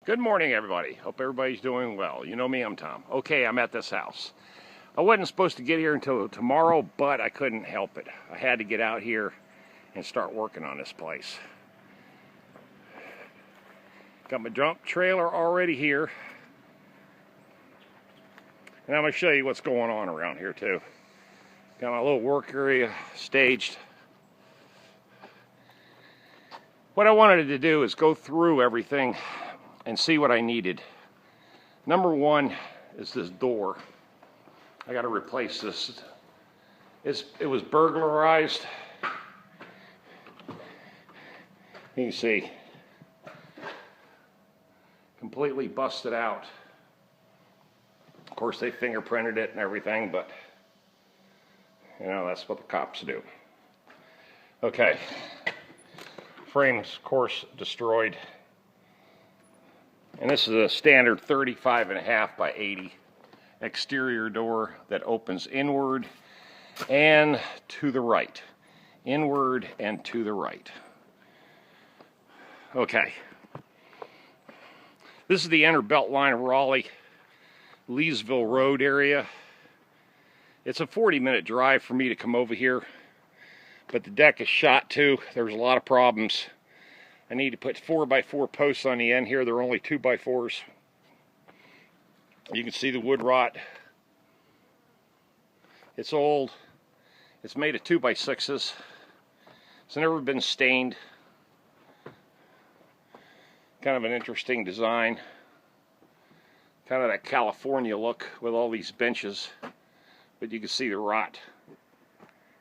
Good morning, everybody. Hope everybody's doing well. You know me, I'm Tom. Okay, I'm at this house. I wasn't supposed to get here until tomorrow, but I couldn't help it. I had to get out here and start working on this place. Got my dump trailer already here. And I'm going to show you what's going on around here, too. Got my little work area staged. What I wanted to do is go through everything and see what I needed. Number one is this door. I got to replace this. It was burglarized. You can see, completely busted out. Of course, they fingerprinted it and everything, but you know, that's what the cops do. Okay, frames, of course, destroyed. And this is a standard 35.5 by 80 exterior door that opens inward and to the right. Inward and to the right. Okay. This is the inner belt line of Raleigh, Leesville Road area. It's a 40-minute drive for me to come over here, but the deck is shot too. There's a lot of problems. I need to put 4x4 posts on the end here. They're only 2x4s. You can see the wood rot. It's old. It's made of 2x6s. It's never been stained. Kind of an interesting design. Kind of that California look with all these benches. But you can see the rot.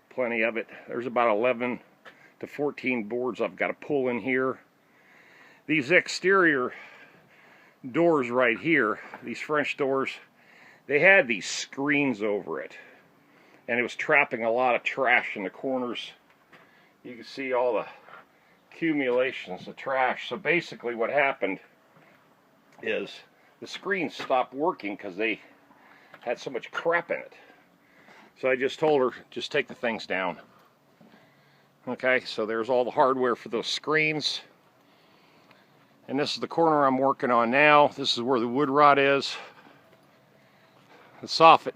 Plenty of it. There's about 11 to 14 boards I've got to pull in here. These exterior doors right here, these French doors, they had these screens over it, and it was trapping a lot of trash in the corners. You can see all the accumulations of trash. So basically what happened is the screens stopped working because they had so much crap in it. So I just told her, just take the things down. Okay, so there's all the hardware for those screens. And this is the corner I'm working on now. This is where the wood rot is. The soffit,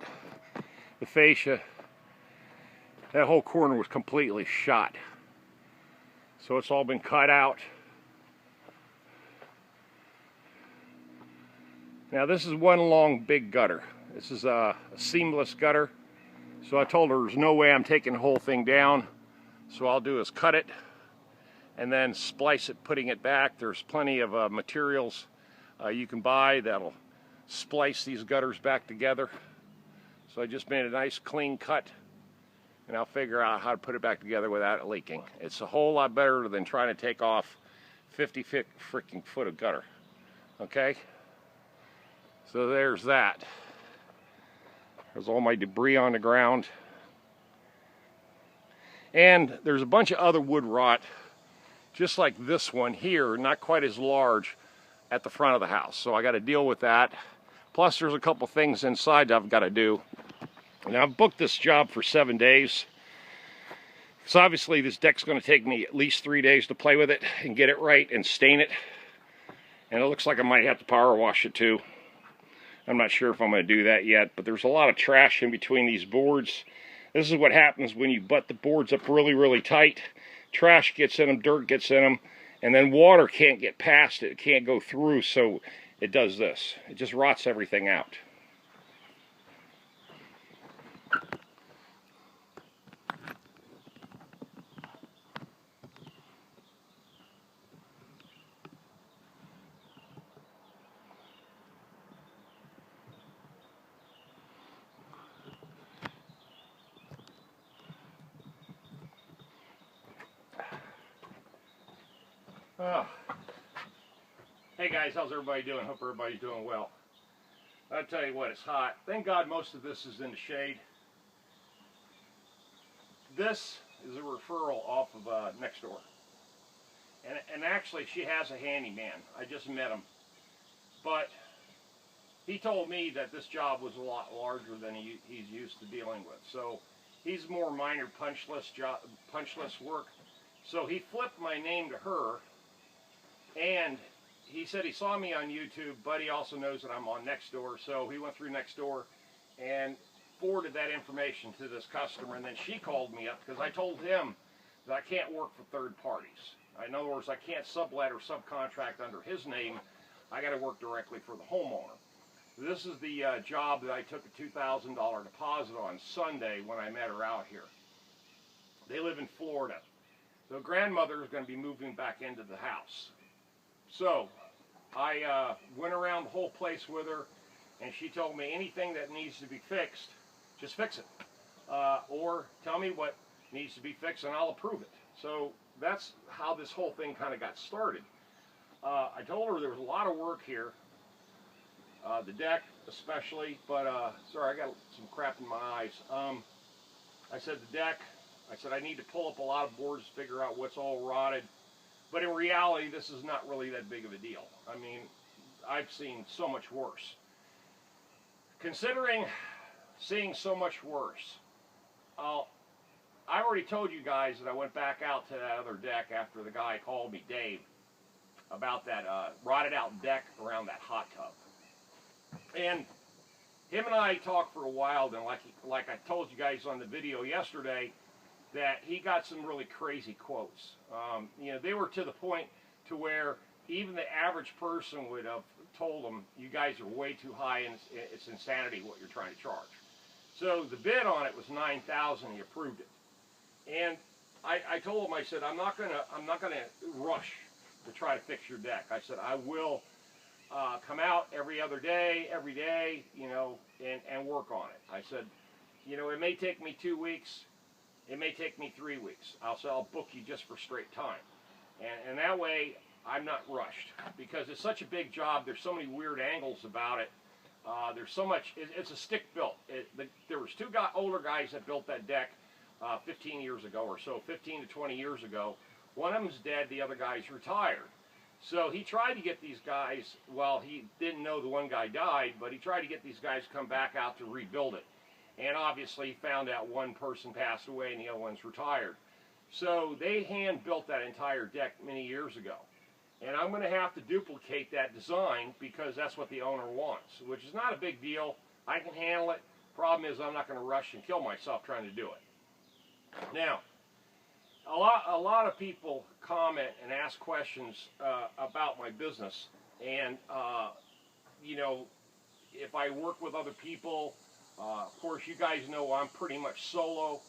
the fascia, that whole corner was completely shot. So it's all been cut out. Now this is one long big gutter. This is a seamless gutter. So I told her there's no way I'm taking the whole thing down. So all I'll do is cut it and then splice it, putting it back. There's plenty of materials you can buy that'll splice these gutters back together. So I just made a nice clean cut, and I'll figure out how to put it back together without it leaking. It's a whole lot better than trying to take off 50 freaking foot of gutter. Okay? So there's that. There's all my debris on the ground. And there's a bunch of other wood rot, just like this one here, not quite as large, at the front of the house. So I got to deal with that. Plus there's a couple things inside that I've got to do. Now I've booked this job for 7 days. So obviously this deck's going to take me at least 3 days to play with it and get it right and stain it. And it looks like I might have to power wash it too. I'm not sure if I'm going to do that yet, but there's a lot of trash in between these boards. This is what happens when you butt the boards up really, really tight. Trash gets in them, dirt gets in them, and then water can't get past it. It can't go through, so it does this. It just rots everything out. Oh. Hey guys, how's everybody doing? Hope everybody's doing well. I'll tell you what, it's hot. Thank God most of this is in the shade. This is a referral off of next door. And actually she has a handyman. I just met him. But he told me that this job was a lot larger than he's used to dealing with. So he's more minor punch list work. So he flipped my name to her, and he said he saw me on YouTube, but he also knows that I'm on Nextdoor, so he went through Nextdoor and forwarded that information to this customer, and then she called me up because I told him that I can't work for third parties. In other words, I can't sublet or subcontract under his name. I got to work directly for the homeowner. This is the job that I took a $2,000 deposit on Sunday when I met her out here. They live in Florida. So grandmother is going to be moving back into the house. So I went around the whole place with her, and she told me anything that needs to be fixed, just fix it. Or tell me what needs to be fixed and I'll approve it. So that's how this whole thing kind of got started. I told her there was a lot of work here, the deck especially, but sorry, I got some crap in my eyes. I said the deck, I said I need to pull up a lot of boards to figure out what's all rotted, but in reality this is not really that big of a deal. I mean, I've seen so much worse. Considering seeing so much worse, I already told you guys that I went back out to that other deck after the guy called me, Dave, about that rotted out deck around that hot tub. And him and I talked for a while, and like I told you guys on the video yesterday, that he got some really crazy quotes. You know, they were to the point to where even the average person would have told him, you guys are way too high and it's insanity what you're trying to charge. So the bid on it was $9,000. He approved it. And I told him, I said, I'm not gonna rush to try to fix your deck. I said, I will come out every other day, every day, you know, and work on it. I said, you know, it may take me 2 weeks, it may take me 3 weeks. I'll book you just for straight time. And that way, I'm not rushed, because it's such a big job. There's so many weird angles about it. There's so much, it's a stick built. There was two older guys that built that deck 15 years ago or so, 15 to 20 years ago. One of them's dead, the other guy's retired. So he tried to get these guys, well, he didn't know the one guy died, but he tried to get these guys to come back out to rebuild it. And obviously he found out one person passed away and the other one's retired. So they hand built that entire deck many years ago. And I'm going to have to duplicate that design because that's what the owner wants, which is not a big deal. I can handle it. Problem is I'm not going to rush and kill myself trying to do it. Now, a lot of people comment and ask questions about my business, and you know, if I work with other people, of course you guys know I'm pretty much solo.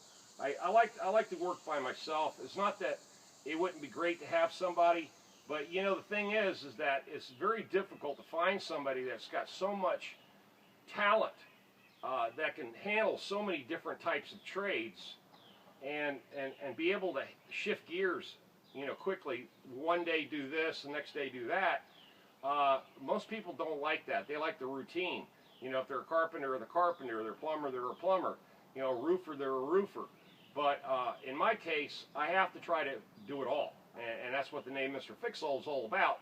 I like to work by myself. It's not that it wouldn't be great to have somebody, but you know, the thing is that it's very difficult to find somebody that's got so much talent that can handle so many different types of trades and be able to shift gears, you know, quickly. One day do this, the next day do that. Most people don't like that. They like the routine. You know, if they're a carpenter, they're a carpenter. They're a plumber, they're a plumber. You know, a roofer, they're a roofer. But in my case, I have to try to do it all. And that's what the name Mr. FixAll is all about.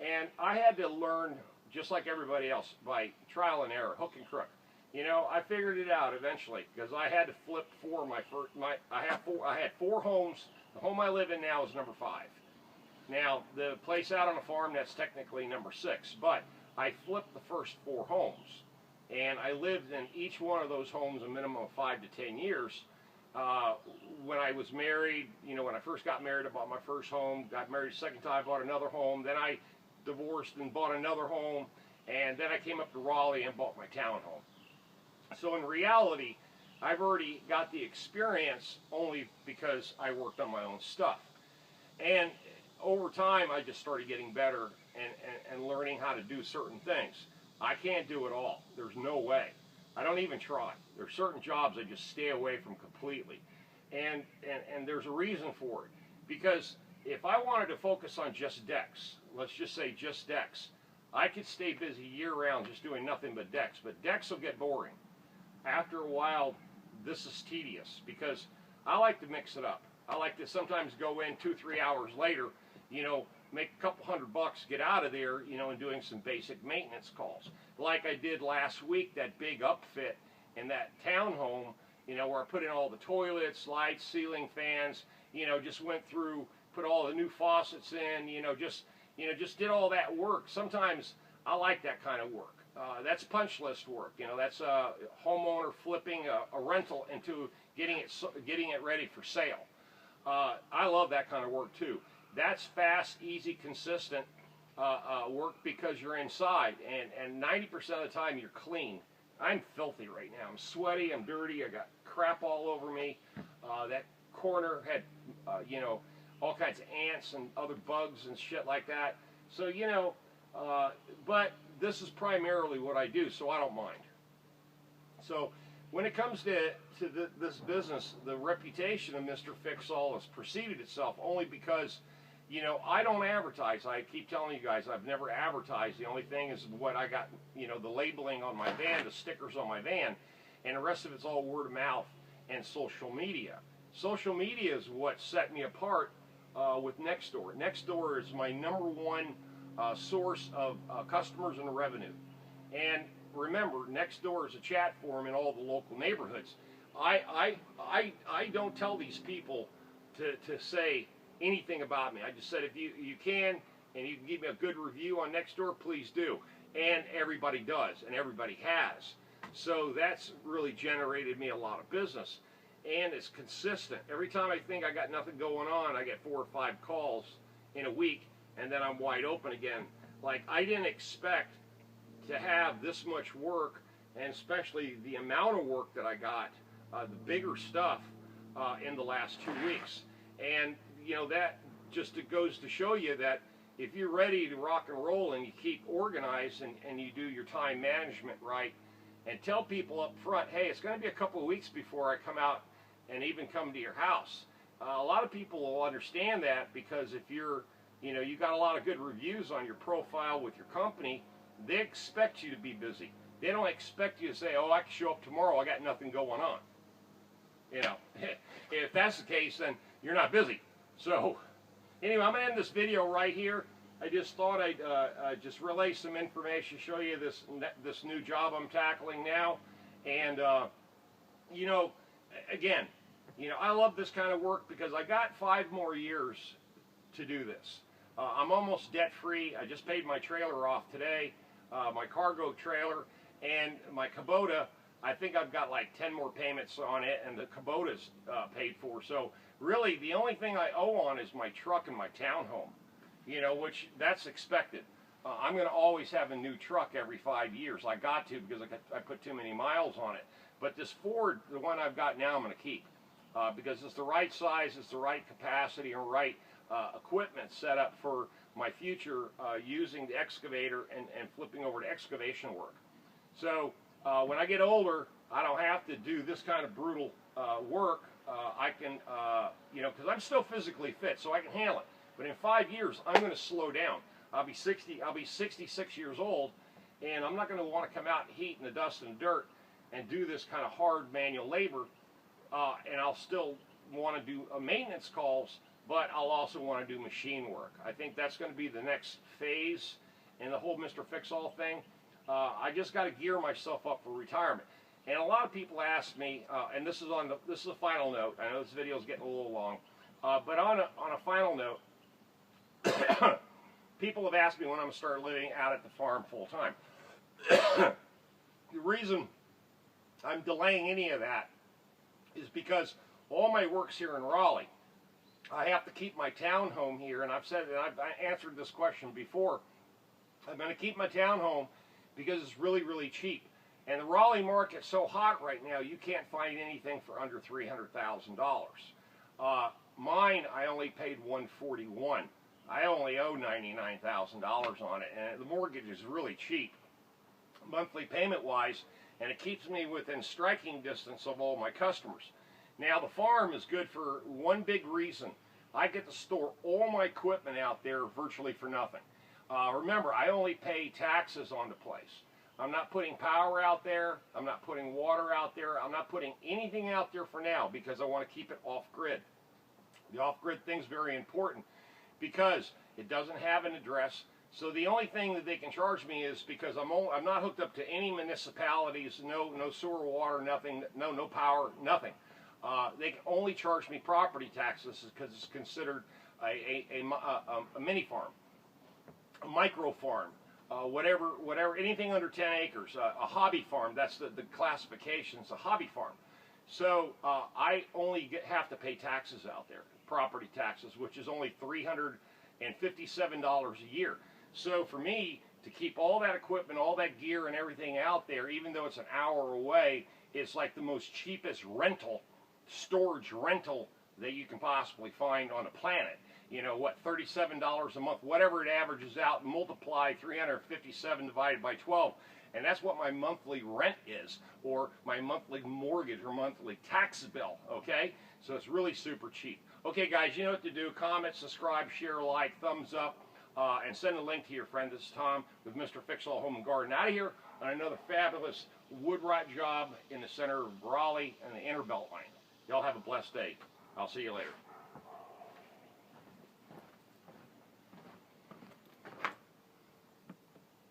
And I had to learn, just like everybody else, by trial and error, hook and crook. You know, I figured it out eventually because I had to flip I had four homes. The home I live in now is number 5. Now, the place out on the farm, that's technically number 6. But I flipped the first 4 homes. And I lived in each one of those homes a minimum of 5 to 10 years. When I was married, you know, when I first got married, I bought my first home. Got married a second time, bought another home. Then I divorced and bought another home. And then I came up to Raleigh and bought my townhome. So in reality, I've already got the experience only because I worked on my own stuff. And over time, I just started getting better and learning how to do certain things. I can't do it all. There's no way. I don't even try. There's certain jobs I just stay away from completely. And there's a reason for it. Because if I wanted to focus on just decks, let's just say just decks, I could stay busy year-round just doing nothing but decks. But decks will get boring. After a while, this is tedious because I like to mix it up. I like to sometimes go in 2-3 hours later, you know, make a couple $100, get out of there, you know, and doing some basic maintenance calls. Like I did last week, that big upfit in that townhome, you know, where I put in all the toilets, lights, ceiling fans, you know, just went through, put all the new faucets in, you know, just, you know, just did all that work. Sometimes I like that kind of work. That's punch list work. You know, that's a homeowner flipping a rental into getting it ready for sale. I love that kind of work too. That's fast, easy, consistent work because you're inside, and 90% of the time you're clean. I'm filthy right now. I'm sweaty. I'm dirty. I got crap all over me. That corner had, you know, all kinds of ants and other bugs and shit like that. So, you know, but this is primarily what I do, so I don't mind. So when it comes to this business, the reputation of Mr. FixAll has preceded itself only because, you know, I don't advertise. I keep telling you guys I've never advertised. The only thing is what I got, you know, the labeling on my van, the stickers on my van, and the rest of it's all word of mouth and social media. Social media is what set me apart with Nextdoor. Nextdoor is my #1 source of customers and revenue. And remember, Nextdoor is a chat forum in all the local neighborhoods. I don't tell these people to say anything about me. I just said if you can and you can give me a good review on Nextdoor, please do. And everybody does, and everybody has. So that's really generated me a lot of business. And it's consistent. Every time I think I got nothing going on, I get 4 or 5 calls in a week, and then I'm wide open again. Like, I didn't expect to have this much work, and especially the amount of work that I got, the bigger stuff, in the last 2 weeks. And, you know, that just goes to show you that if you're ready to rock and roll and you keep organized and you do your time management right, and tell people up front, hey, it's going to be a couple of weeks before I come out and even come to your house. A lot of people will understand that because if you're, you know, you got a lot of good reviews on your profile with your company, they expect you to be busy. They don't expect you to say, oh, I can show up tomorrow, I got nothing going on. You know, if that's the case, then you're not busy. So, anyway, I'm going to end this video right here. I just thought I'd just relay some information, show you this new job I'm tackling now. And, you know, again, you know, I love this kind of work because I got 5 more years to do this. I'm almost debt-free. I just paid my trailer off today, my cargo trailer, and my Kubota. I think I've got like 10 more payments on it, and the Kubota's paid for. So really, the only thing I owe on is my truck and my townhome, you know, which that's expected. I'm going to always have a new truck every 5 years. I got to because I put too many miles on it. But this Ford, the one I've got now, I'm going to keep because it's the right size, it's the right capacity, and right equipment set up for my future using the excavator and flipping over to excavation work. So when I get older, I don't have to do this kind of brutal work. I can, you know, because I'm still physically fit, so I can handle it. But in 5 years, I'm going to slow down. I'll be 66 years old, and I'm not going to want to come out in heat and the dust and dirt and do this kind of hard manual labor. And I'll still want to do maintenance calls, but I'll also want to do machine work. I think that's going to be the next phase in the whole Mr. FixAll thing. I just got to gear myself up for retirement. And a lot of people ask me, and this is a final note. I know this video is getting a little long, but on a final note, people have asked me when I'm going to start living out at the farm full time. The reason I'm delaying any of that is because all my work's here in Raleigh. I have to keep my townhome here, and I've said, and I've answered this question before. I'm going to keep my townhome because it's really, really cheap. And the Raleigh market's so hot right now, you can't find anything for under $300,000. Mine, I only paid $141,000. I only owe $99,000 on it, and the mortgage is really cheap, monthly payment-wise, and it keeps me within striking distance of all my customers. Now, the farm is good for one big reason. I get to store all my equipment out there virtually for nothing. Remember, I only pay taxes on the place. I'm not putting power out there. I'm not putting water out there. I'm not putting anything out there for now because I want to keep it off-grid. The off-grid thing's very important because it doesn't have an address. So the only thing that they can charge me is because I'm not hooked up to any municipalities, no sewer, water, nothing, no power, nothing. They can only charge me property taxes because it's considered a mini farm. a micro farm, whatever, anything under 10 acres, a hobby farm. That's the classification. It's a hobby farm. So I only have to pay taxes out there, property taxes, which is only $357 a year. So for me to keep all that equipment, all that gear and everything out there, even though it's an hour away, it's like the most cheapest rental, storage rental that you can possibly find on the planet. You know, what, $37 a month, whatever it averages out, multiply 357 divided by 12. And that's what my monthly rent is, or my monthly mortgage or monthly tax bill, okay? So it's really super cheap. Okay, guys, you know what to do. Comment, subscribe, share, like, thumbs up, and send a link to your friend. This is Tom with Mr. FixAll Home and Garden out of here on another fabulous wood rot job in the center of Raleigh and the Inner Beltline. Y'all have a blessed day. I'll see you later.